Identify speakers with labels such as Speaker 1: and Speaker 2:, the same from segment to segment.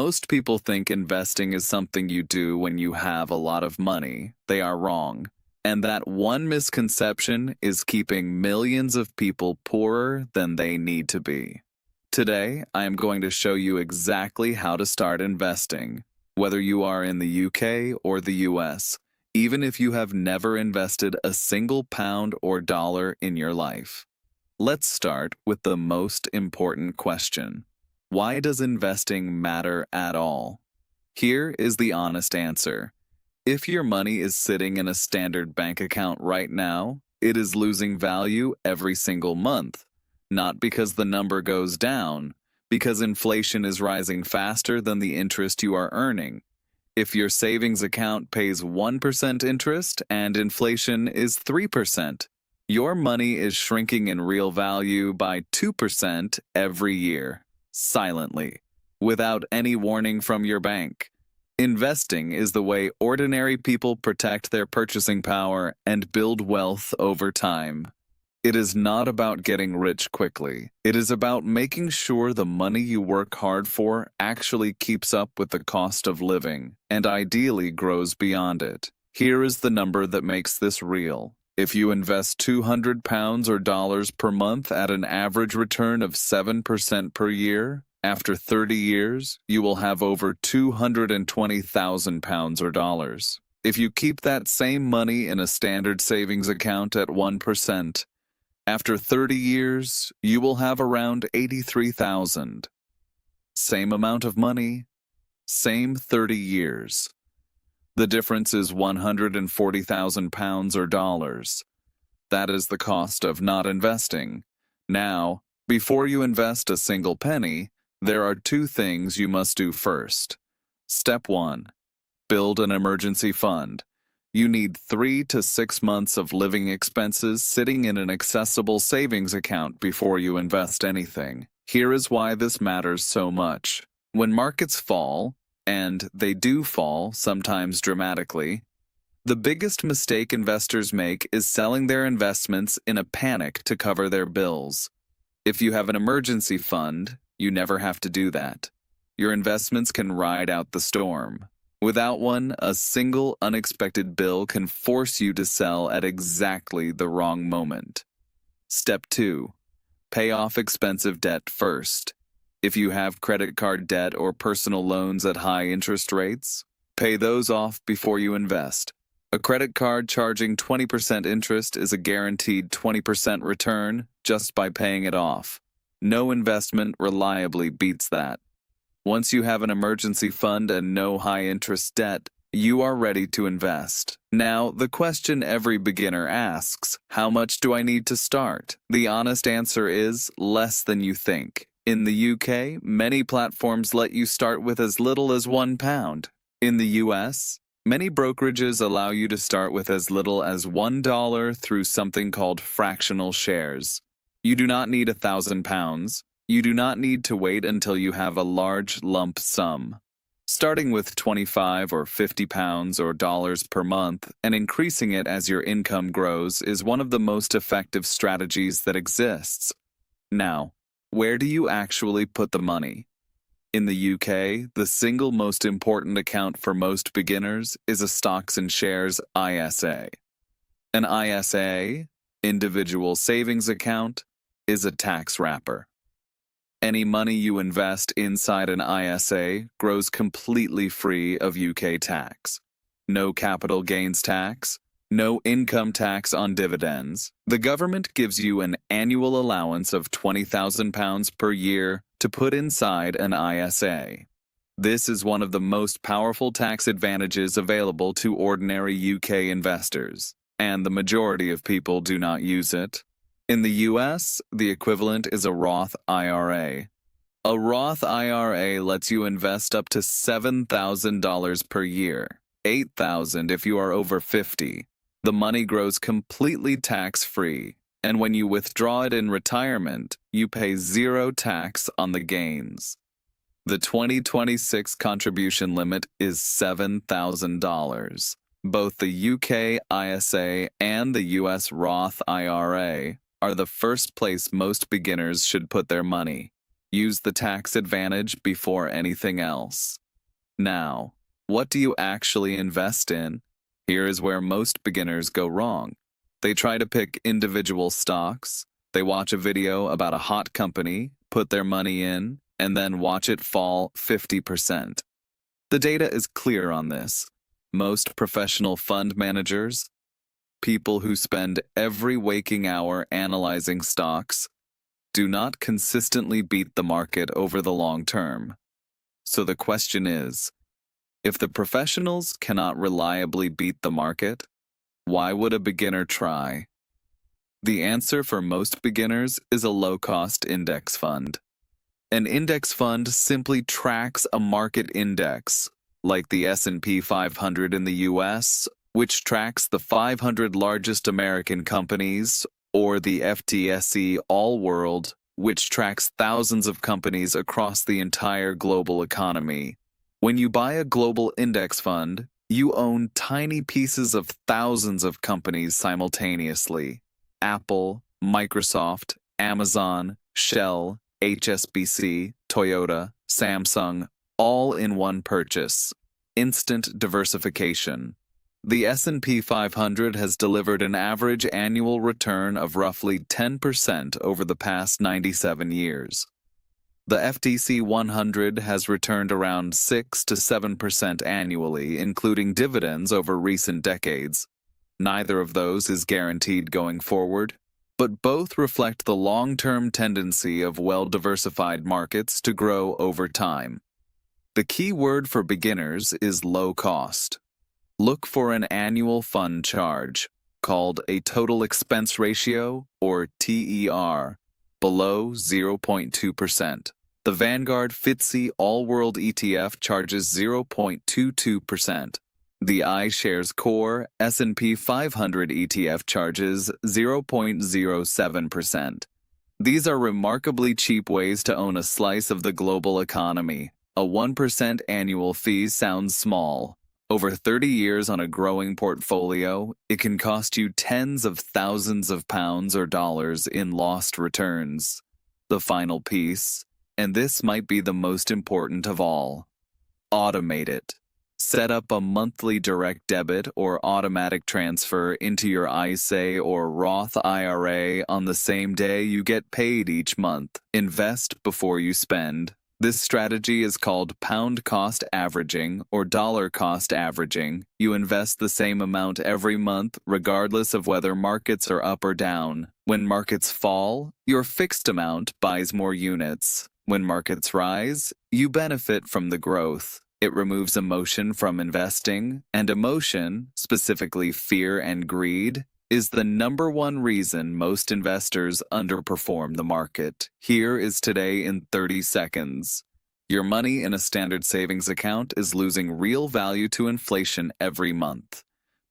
Speaker 1: Most people think investing is something you do when you have a lot of money. They are wrong. And that one misconception is keeping millions of people poorer than they need to be. Today, I am going to show you exactly how to start investing, whether you are in the UK or the US, even if you have never invested a single pound or dollar in your life. Let's start with the most important question. Why does investing matter at all? Here is the honest answer. If your money is sitting in a standard bank account right now, it is losing value every single month. Not because the number goes down, because inflation is rising faster than the interest you are earning. If your savings account pays 1% interest and inflation is 3%, your money is shrinking in real value by 2% every year, silently, without any warning from your bank. Investing is the way ordinary people protect their purchasing power and build wealth over time. It is not about getting rich quickly. It is about making sure the money you work hard for actually keeps up with the cost of living and ideally grows beyond it. Here is the number that makes this real. If you invest £200 or dollars per month at an average return of 7% per year, after 30 years, you will have over £220,000 or dollars. If you keep that same money in a standard savings account at 1%, after 30 years, you will have around $83,000. Same amount of money, same 30 years. The difference is £140,000 or dollars. That is the cost of not investing. Now, before you invest a single penny, there are two things you must do first. Step 1. Build an emergency fund. You need 3 to 6 months of living expenses sitting in an accessible savings account before you invest anything. Here is why this matters so much. When markets fall, and they do fall, sometimes dramatically, the biggest mistake investors make is selling their investments in a panic to cover their bills. If you have an emergency fund, you never have to do that. Your investments can ride out the storm. Without one, a single unexpected bill can force you to sell at exactly the wrong moment. Step 2. Pay off expensive debt first. If you have credit card debt or personal loans at high interest rates, pay those off before you invest. A credit card charging 20% interest is a guaranteed 20% return just by paying it off. No investment reliably beats that. Once you have an emergency fund and no high-interest debt, you are ready to invest. Now, the question every beginner asks, how much do I need to start? The honest answer is less than you think. In the UK, many platforms let you start with as little as £1. In the US, many brokerages allow you to start with as little as $1 through something called fractional shares. You do not need £1,000. You do not need to wait until you have a large lump sum. Starting with £25 or £50 or dollars per month and increasing it as your income grows is one of the most effective strategies that exists. Now, where do you actually put the money? In the UK, the single most important account for most beginners is a stocks and shares ISA. An ISA, individual savings account, is a tax wrapper. Any money you invest inside an ISA grows completely free of UK tax. No capital gains tax, no income tax on dividends. The government gives you an annual allowance of £20,000 per year to put inside an ISA. This is one of the most powerful tax advantages available to ordinary UK investors, and the majority of people do not use it. In the US, the equivalent is a Roth IRA. A Roth IRA lets you invest up to $7,000 per year, $8,000 if you are over 50. The money grows completely tax-free, and when you withdraw it in retirement, you pay zero tax on the gains. The 2026 contribution limit is $7,000. Both the UK ISA and the US Roth IRA are the first place most beginners should put their money. Use the tax advantage before anything else. Now, what do you actually invest in? Here is where most beginners go wrong. They try to pick individual stocks, they watch a video about a hot company, put their money in, and then watch it fall 50%. The data is clear on this. Most professional fund managers, people who spend every waking hour analyzing stocks, do not consistently beat the market over the long term. So the question is, if the professionals cannot reliably beat the market, why would a beginner try? The answer for most beginners is a low-cost index fund. An index fund simply tracks a market index, like the S&P 500 in the US, which tracks the 500 largest American companies, or the FTSE All-World, which tracks thousands of companies across the entire global economy. When you buy a global index fund, you own tiny pieces of thousands of companies simultaneously. Apple, Microsoft, Amazon, Shell, HSBC, Toyota, Samsung, all in one purchase. Instant diversification. The S&P 500 has delivered an average annual return of roughly 10% over the past 97 years. The FTSE 100 has returned around 6 to 7% annually, including dividends over recent decades. Neither of those is guaranteed going forward, but both reflect the long-term tendency of well-diversified markets to grow over time. The key word for beginners is low cost. Look for an annual fund charge, called a total expense ratio, or TER, below 0.2%. The Vanguard FTSE All-World ETF charges 0.22%. The iShares Core S&P 500 ETF charges 0.07%. These are remarkably cheap ways to own a slice of the global economy. A 1% annual fee sounds small. Over 30 years on a growing portfolio, it can cost you tens of thousands of pounds or dollars in lost returns. The final piece, and this might be the most important of all, automate it. Set up a monthly direct debit or automatic transfer into your ISA or Roth IRA on the same day you get paid each month. Invest before you spend. This strategy is called pound cost averaging or dollar cost averaging. You invest the same amount every month regardless of whether markets are up or down. When markets fall, your fixed amount buys more units. When markets rise, you benefit from the growth. It removes emotion from investing, and emotion, specifically fear and greed, is the #1 reason most investors underperform the market. Here is today in 30 seconds. Your money in a standard savings account is losing real value to inflation every month.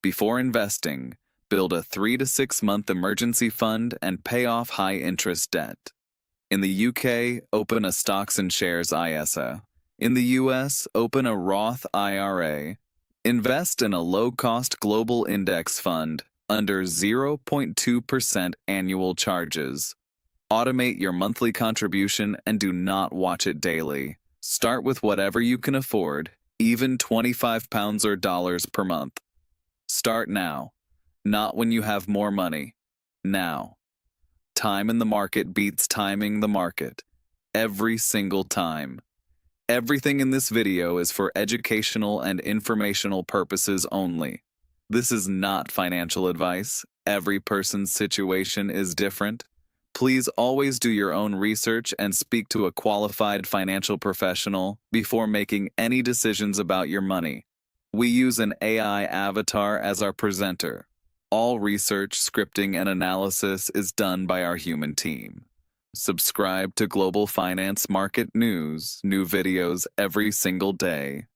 Speaker 1: Before investing, build a 3 to 6 month emergency fund and pay off high-interest debt. In the UK, open a stocks and shares ISA. In the US, open a Roth IRA. Invest in a low-cost global index fund under 0.2% annual charges. Automate your monthly contribution and do not watch it daily. Start with whatever you can afford, even £25 or dollars per month. Start now, not when you have more money. Now. Time in the market beats timing the market. Every single time. Everything in this video is for educational and informational purposes only. This is not financial advice. Every person's situation is different. Please always do your own research and speak to a qualified financial professional before making any decisions about your money. We use an AI avatar as our presenter. All research, scripting, and analysis is done by our human team. Subscribe to Global Finance Market News, new videos every single day.